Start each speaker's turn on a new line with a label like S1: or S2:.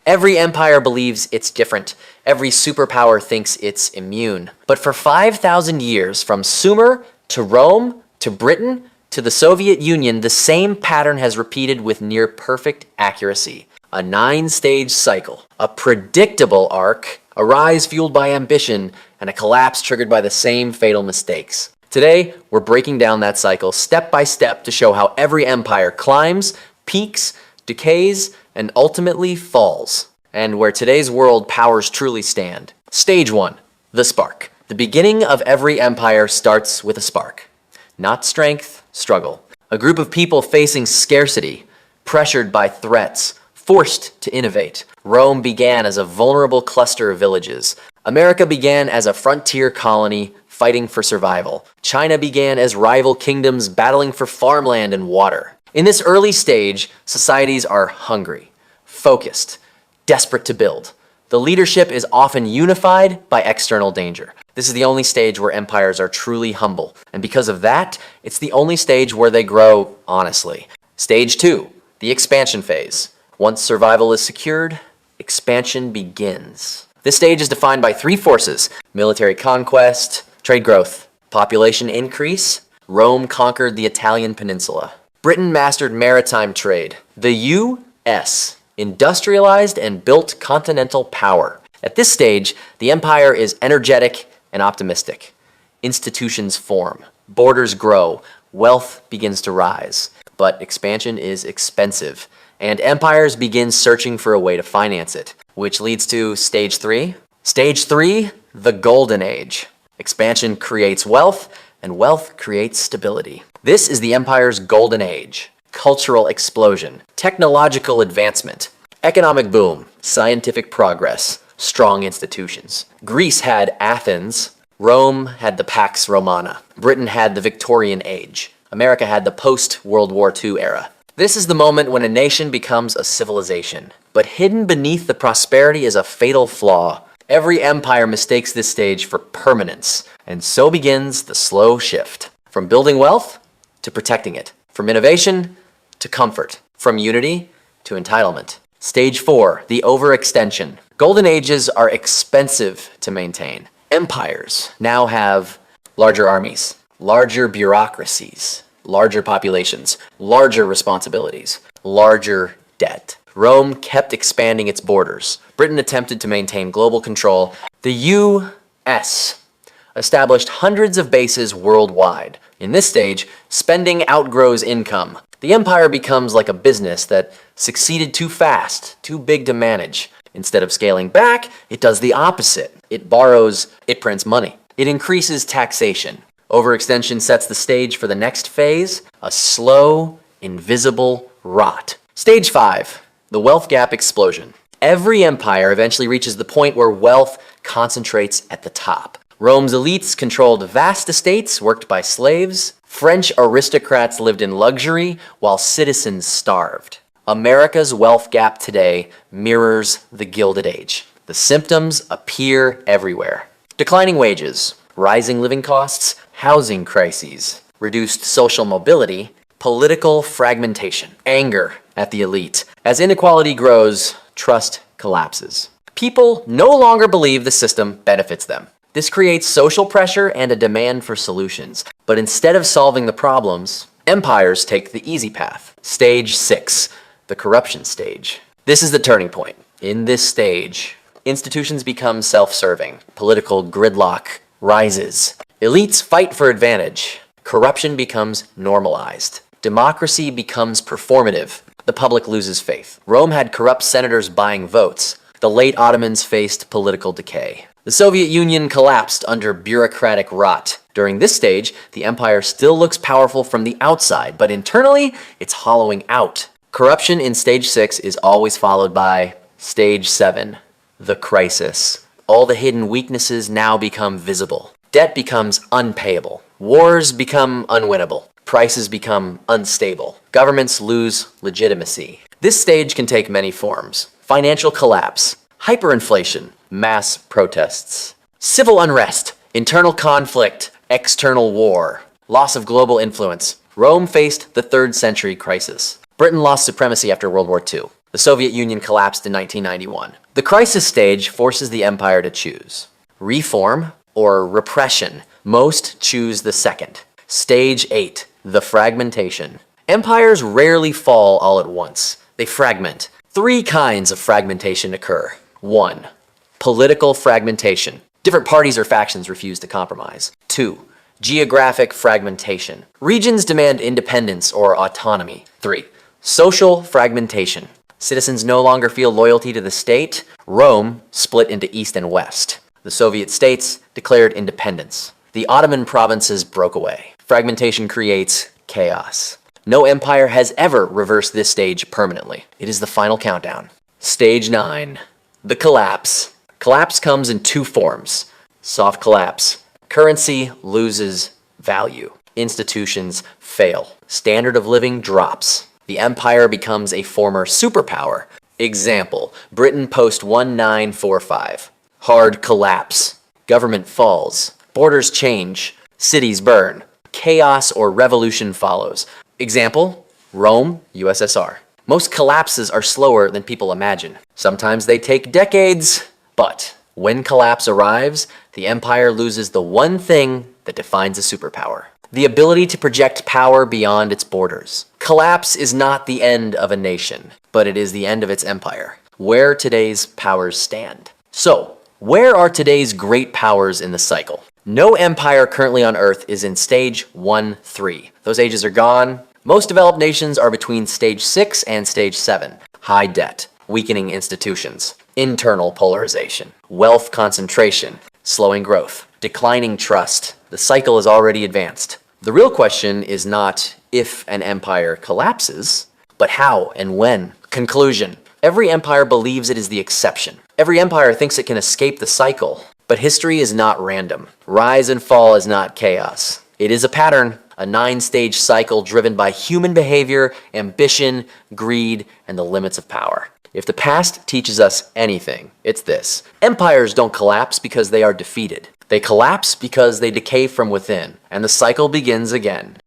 S1: Every empire believes it's different. Every superpower thinks it's immune. But for 5,000 years, from Sumer to Rome to Britain to the Soviet Union, the same pattern has repeated with near perfect accuracy. A 9-stage cycle, a predictable arc, a rise fueled by ambition, and a collapse triggered by the same fatal mistakes. Today, we're breaking down that cycle step by step to show how every empire climbs, peaks, decays, and ultimately falls, and where today's world powers truly stand. Stage 1, the spark. The beginning of every empire starts with a spark. Not strength, struggle. A group of people facing scarcity, pressured by threats, forced to innovate. Rome began as a vulnerable cluster of villages. America began as a frontier colony fighting for survival. China began as rival kingdoms battling for farmland and water. In this early stage, societies are hungry, focused, desperate to build. The leadership is often unified by external danger. This is the only stage where empires are truly humble, and because of that, it's the only stage where they grow honestly. Stage 2, the expansion phase. Once survival is secured, expansion begins. This stage is defined by 3 forces: military conquest, trade growth, population increase. Rome conquered the Italian peninsula. Britain mastered maritime trade. The U.S. industrialized and built continental power. At this stage, the empire is energetic and optimistic. Institutions form, borders grow, wealth begins to rise. But expansion is expensive, and empires begin searching for a way to finance it, which leads to Stage 3. Stage 3, the Golden Age. Expansion creates wealth, and wealth creates stability. This is the empire's golden age. Cultural explosion, technological advancement, economic boom, scientific progress, strong institutions. Greece had Athens, Rome had the Pax Romana, Britain had the Victorian Age, America had the post-World War II era. This is the moment when a nation becomes a civilization. But hidden beneath the prosperity is a fatal flaw. Every empire mistakes this stage for permanence, and so begins the slow shift. From building wealth to protecting it. From innovation to comfort. From unity to entitlement. Stage 4, the overextension. Golden ages are expensive to maintain. Empires now have larger armies, larger bureaucracies, larger populations, larger responsibilities, larger debt. Rome kept expanding its borders. Britain attempted to maintain global control. The U.S. established hundreds of bases worldwide. In this stage, spending outgrows income. The empire becomes like a business that succeeded too fast, too big to manage. Instead of scaling back, it does the opposite. It borrows, it prints money. It increases taxation. Overextension sets the stage for the next phase, a slow, invisible rot. Stage 5, the wealth gap explosion. Every empire eventually reaches the point where wealth concentrates at the top. Rome's elites controlled vast estates worked by slaves. French aristocrats lived in luxury while citizens starved. America's wealth gap today mirrors the Gilded Age. The symptoms appear everywhere. Declining wages, rising living costs, housing crises, reduced social mobility, political fragmentation, anger at the elite. As inequality grows, trust collapses. People no longer believe the system benefits them. This creates social pressure and a demand for solutions. But instead of solving the problems, empires take the easy path. Stage 6, the corruption stage. This is the turning point. In this stage, institutions become self-serving. Political gridlock rises. Elites fight for advantage. Corruption becomes normalized. Democracy becomes performative. The public loses faith. Rome had corrupt senators buying votes. The late Ottomans faced political decay. The Soviet Union collapsed under bureaucratic rot. During this stage, the empire still looks powerful from the outside, but internally, it's hollowing out. Corruption in Stage 6 is always followed by Stage 7, the crisis. All the hidden weaknesses now become visible. Debt becomes unpayable. Wars become unwinnable. Prices become unstable. Governments lose legitimacy. This stage can take many forms. Financial collapse, hyperinflation, mass protests, civil unrest, internal conflict, external war, loss of global influence. Rome faced the 3rd century crisis. Britain lost supremacy after World War II. The Soviet Union collapsed in 1991. The crisis stage forces the empire to choose reform or repression. Most choose the second. Stage 8, the fragmentation. Empires rarely fall all at once. They fragment. 3 kinds of fragmentation occur. 1. Political fragmentation. Different parties or factions refuse to compromise. 2. Geographic fragmentation. Regions demand independence or autonomy. 3. Social fragmentation. Citizens no longer feel loyalty to the state. Rome split into East and West. The Soviet states declared independence. The Ottoman provinces broke away. Fragmentation creates chaos. No empire has ever reversed this stage permanently. It is the final countdown. Stage 9. The collapse. Collapse comes in 2 forms. Soft collapse. Currency loses value. Institutions fail. Standard of living drops. The empire becomes a former superpower. Example, Britain post-1945. Hard collapse. Government falls. Borders change. Cities burn. Chaos or revolution follows. Example, Rome, USSR. Most collapses are slower than people imagine. Sometimes they take decades, but when collapse arrives, the empire loses the one thing that defines a superpower: the ability to project power beyond its borders. Collapse is not the end of a nation, but it is the end of its empire, where today's powers stand. So, where are today's great powers in the cycle? No empire currently on Earth is in stage 1-3. Those ages are gone. Most developed nations are between stage 6 and stage 7. High debt, weakening institutions, internal polarization, wealth concentration, slowing growth, declining trust. The cycle is already advanced. The real question is not if an empire collapses, but how and when. Conclusion. Every empire believes it is the exception. Every empire thinks it can escape the cycle. But history is not random. Rise and fall is not chaos. It is a pattern, a 9-stage cycle driven by human behavior, ambition, greed, and the limits of power. If the past teaches us anything, it's this. Empires don't collapse because they are defeated. They collapse because they decay from within, and the cycle begins again.